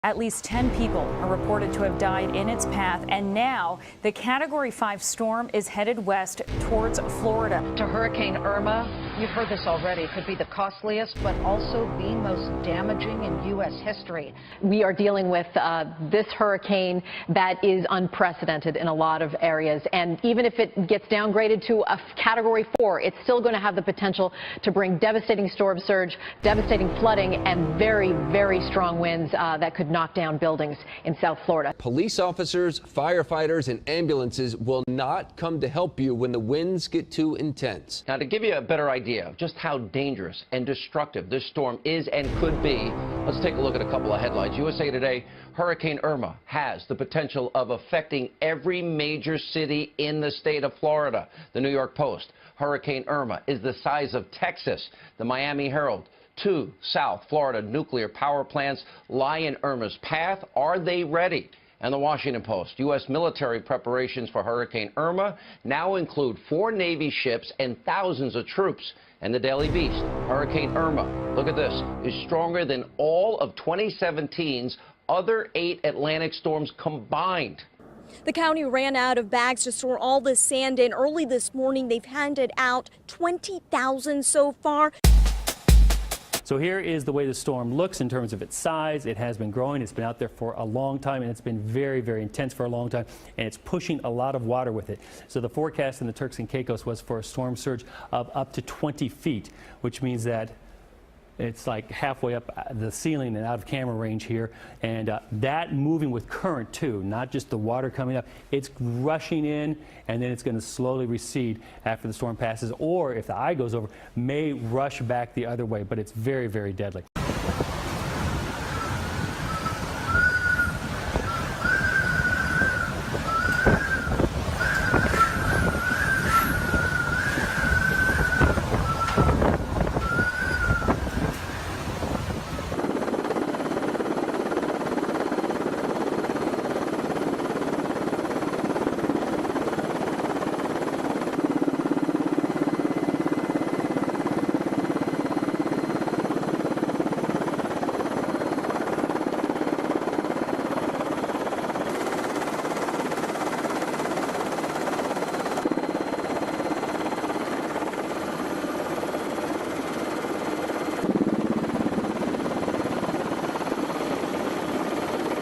At least 10 people are reported to have died in its path, and now the Category 5 storm is headed west towards Florida. To Hurricane Irma, you've heard this already, could be the costliest but also the most damaging in U.S. history. We are dealing with this hurricane that is unprecedented in a lot of areas, and even if it gets downgraded to a Category 4, it's still going to have the potential to bring devastating storm surge, devastating flooding, and very, very strong winds that could knock down buildings in South Florida. Police officers, firefighters, and ambulances will not come to help you when the winds get too intense. Now, to give you a better idea of just how dangerous and destructive this storm is and could be, let's take a look at a couple of headlines. USA Today, Hurricane Irma has the potential of affecting every major city in the state of Florida. The New York Post, Hurricane Irma is the size of Texas. The Miami Herald, 2 South Florida nuclear power plants lie in Irma's path. Are they ready? And the Washington Post, U.S. military preparations for Hurricane Irma now include 4 Navy ships and thousands of troops. And the Daily Beast, Hurricane Irma, look at this, is stronger than all of 2017's other 8 Atlantic storms combined. The county ran out of bags to store all this sand in. Early this morning, they've handed out 20,000 so far. So here is the way the storm looks in terms of its size. It has been growing. It's been out there for a long time, and it's been very, very intense for a long time, and it's pushing a lot of water with it. So the forecast in the Turks and Caicos was for a storm surge of up to 20 feet, which means that it's like halfway up the ceiling and out of camera range here. And that moving with current, too, not just the water coming up. It's rushing in, and then it's going to slowly recede after the storm passes. Or if the eye goes over, may rush back the other way. But it's very, very deadly.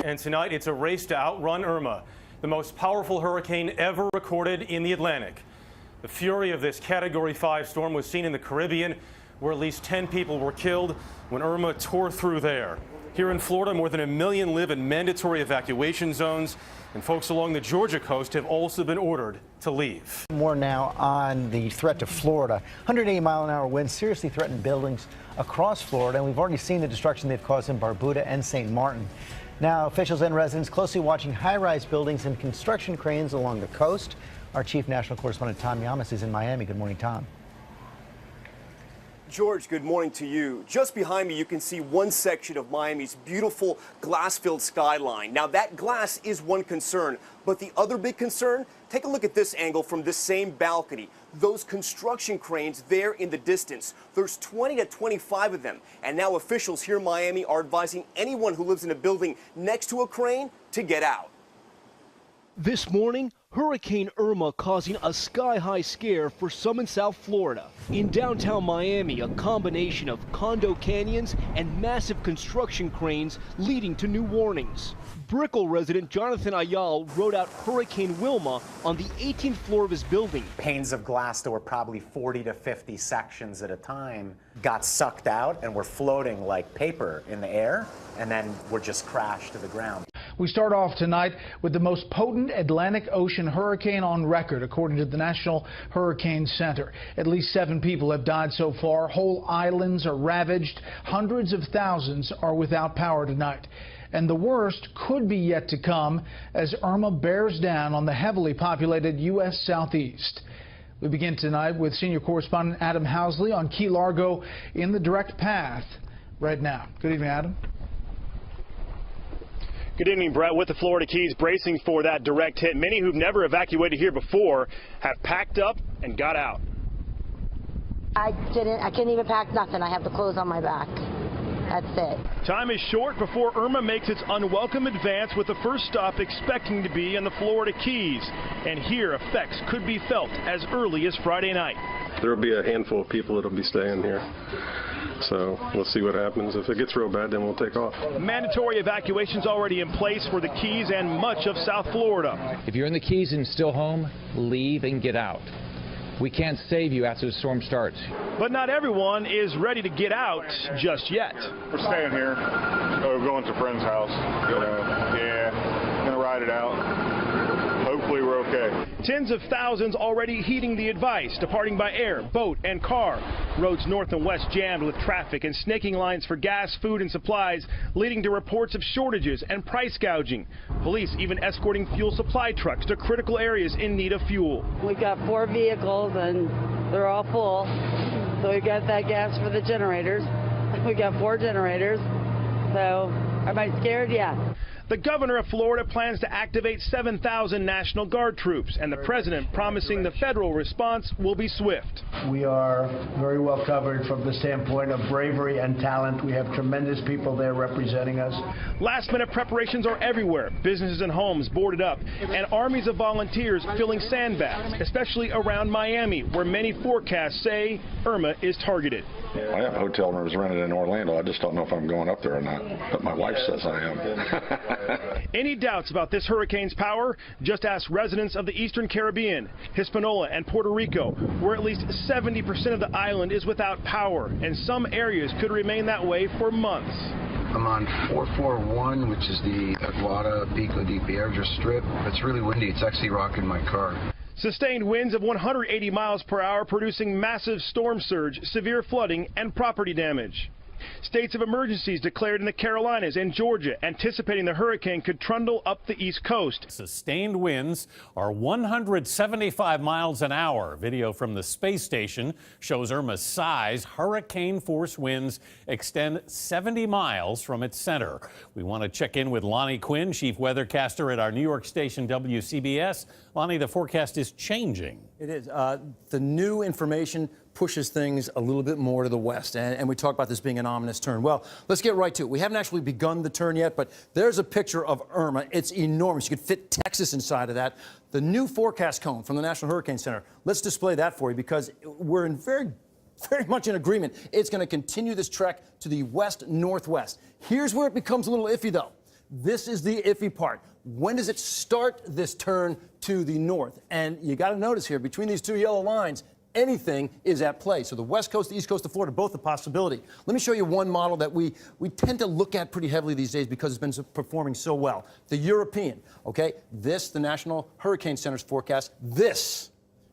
And tonight, it's a race to outrun Irma, the most powerful hurricane ever recorded in the Atlantic. The fury of this Category 5 storm was seen in the Caribbean, where at least 10 people were killed when Irma tore through there. Here in Florida, more than 1 million live in mandatory evacuation zones, and folks along the Georgia coast have also been ordered to leave. More now on the threat to Florida. 180-mile-an-hour winds seriously threaten buildings across Florida, and we've already seen the destruction they've caused in Barbuda and St. Martin. Now, officials and residents closely watching high-rise buildings and construction cranes along the coast. Our chief national correspondent Tom Yamas is in Miami. Good morning, Tom. George, good morning to you. Just behind me, you can see one section of Miami's beautiful glass-filled skyline. Now, that glass is one concern, but the other big concern, take a look at this angle from this same balcony. Those construction cranes there in the distance. There's 20 to 25 of them, and now officials here in Miami are advising anyone who lives in a building next to a crane to get out. This morning, Hurricane Irma causing a sky-high scare for some in South Florida. In downtown Miami, a combination of condo canyons and massive construction cranes leading to new warnings. Brickell resident Jonathan Ayal wrote out Hurricane Wilma on the 18th floor of his building. Panes of glass that were probably 40 to 50 sections at a time got sucked out and were floating like paper in the air, and then were just crashed to the ground. We start off tonight with the most potent Atlantic Ocean hurricane on record, according to the National Hurricane Center. At least 7 people have died so far. Whole islands are ravaged. Hundreds of thousands are without power tonight. And the worst could be yet to come as Irma bears down on the heavily populated U.S. Southeast. We begin tonight with senior correspondent Adam Housley on Key Largo in the direct path right now. Good evening, Adam. Good evening, Brett. With the Florida Keys bracing for that direct hit, many who've never evacuated here before have packed up and got out. I couldn't even pack nothing. I have the clothes on my back. That's it. Time is short before Irma makes its unwelcome advance, with the first stop expecting to be in the Florida Keys. And here, effects could be felt as early as Friday night. There will be a handful of people that will be staying here. So we'll see what happens. If it gets real bad, then we'll take off. Mandatory evacuations already in place for the Keys and much of South Florida. If you're in the Keys and still home, leave and get out. We can't save you after the storm starts. But not everyone is ready to get out just yet. We're staying here. We're going to a friend's house. Gonna ride it out. Hopefully we're okay. Tens of thousands already heeding the advice, departing by air, boat, and car. Roads north and west jammed with traffic and snaking lines for gas, food, and supplies, leading to reports of shortages and price gouging. Police even escorting fuel supply trucks to critical areas in need of fuel. We've got 4 vehicles and they're all full. So we've got that gas for the generators. We've got 4 generators. So am I scared? Yeah. The governor of Florida plans to activate 7,000 National Guard troops, and the president promising the federal response will be swift. We are very well covered from the standpoint of bravery and talent. We have tremendous people there representing us. Last-minute preparations are everywhere. Businesses and homes boarded up, and armies of volunteers filling sandbags, especially around Miami, where many forecasts say Irma is targeted. I have hotel rooms rented in Orlando. I just don't know if I'm going up there or not, but my wife says I am. Any doubts about this hurricane's power? Just ask residents of the Eastern Caribbean, Hispaniola, and Puerto Rico, where at least 70% of the island is without power, and some areas could remain that way for months. I'm on 441, which is the Aguada Pico de Piedra Strip. It's really windy. It's actually rocking my car. Sustained winds of 180 miles per hour producing massive storm surge, severe flooding, and property damage. States of emergencies declared in the Carolinas and Georgia, anticipating the hurricane could trundle up the East Coast. Sustained winds are 175 miles an hour. Video from the space station shows Irma's size. Hurricane-force winds extend 70 miles from its center. We want to check in with Lonnie Quinn, chief weathercaster at our New York station WCBS. Lonnie, the forecast is changing. It is. The new information pushes things a little bit more to the west, and we talk about this being an ominous turn. Well, let's get right to it. We haven't actually begun the turn yet, but there's a picture of Irma. It's enormous. You could fit Texas inside of that. The new forecast cone from the National Hurricane Center. Let's display that for you because we're in very much in agreement. It's going to continue this trek to the west-northwest. Here's where it becomes a little iffy, though. This is the iffy part. When does it start this turn to the north? And you got to notice here, between these two yellow lines, anything is at play. So the west coast, the east coast of Florida, both a possibility. Let me show you one model that we tend to look at pretty heavily these days because it's been performing so well. The European, okay? This, the National Hurricane Center's forecast, this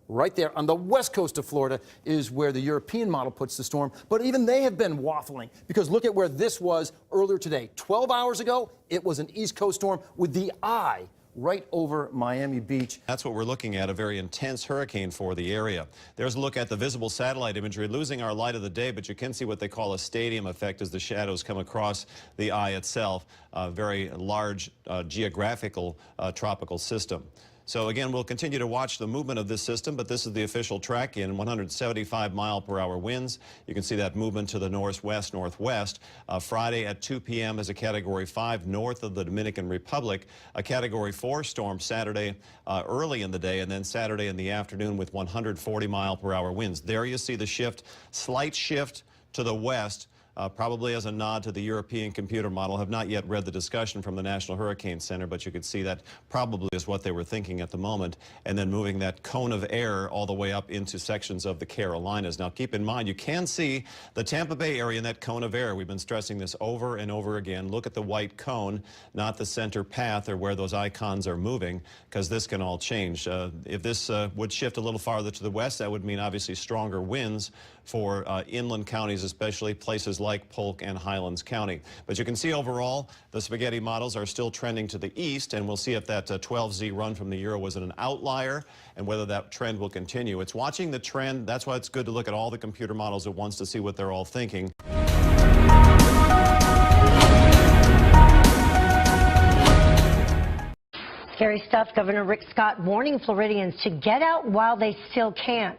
right there on the west coast of Florida is where the European model puts the storm. But even they have been waffling because look at where this was earlier today. 12 hours ago, it was an east coast storm with the eye right over Miami Beach. That's what we're looking at, a very intense hurricane for the area. There's a look at the visible satellite imagery, losing our light of the day, but you can see what they call a stadium effect as the shadows come across the eye itself. A very large geographical tropical system. So again, we'll continue to watch the movement of this system, but this is the official track in 175-mile-per-hour winds. You can see that movement to the northwest, northwest. Friday at 2 p.m. is a Category 5 north of the Dominican Republic. A Category 4 storm Saturday early in the day, and then Saturday in the afternoon with 140-mile-per-hour winds. There you see the shift, slight shift to the west. Probably as a nod to the European computer model. Have not yet read the discussion from the National Hurricane Center, but you could see that probably is what they were thinking at the moment, and then moving that cone of air all the way up into sections of the Carolinas. Now keep in mind, you can see the Tampa Bay area in that cone of air. We've been stressing this over and over again. Look at the white cone, not the center path or where those icons are moving, because this can all change. If this would shift a little farther to the west, that would mean obviously stronger winds for inland counties, especially places like Polk and Highlands County. But you can see overall, the spaghetti models are still trending to the east, and we'll see if that 12Z run from the Euro was an outlier and whether that trend will continue. It's watching the trend. That's why it's good to look at all the computer models at once to see what they're all thinking. Scary stuff. Governor Rick Scott warning Floridians to get out while they still can.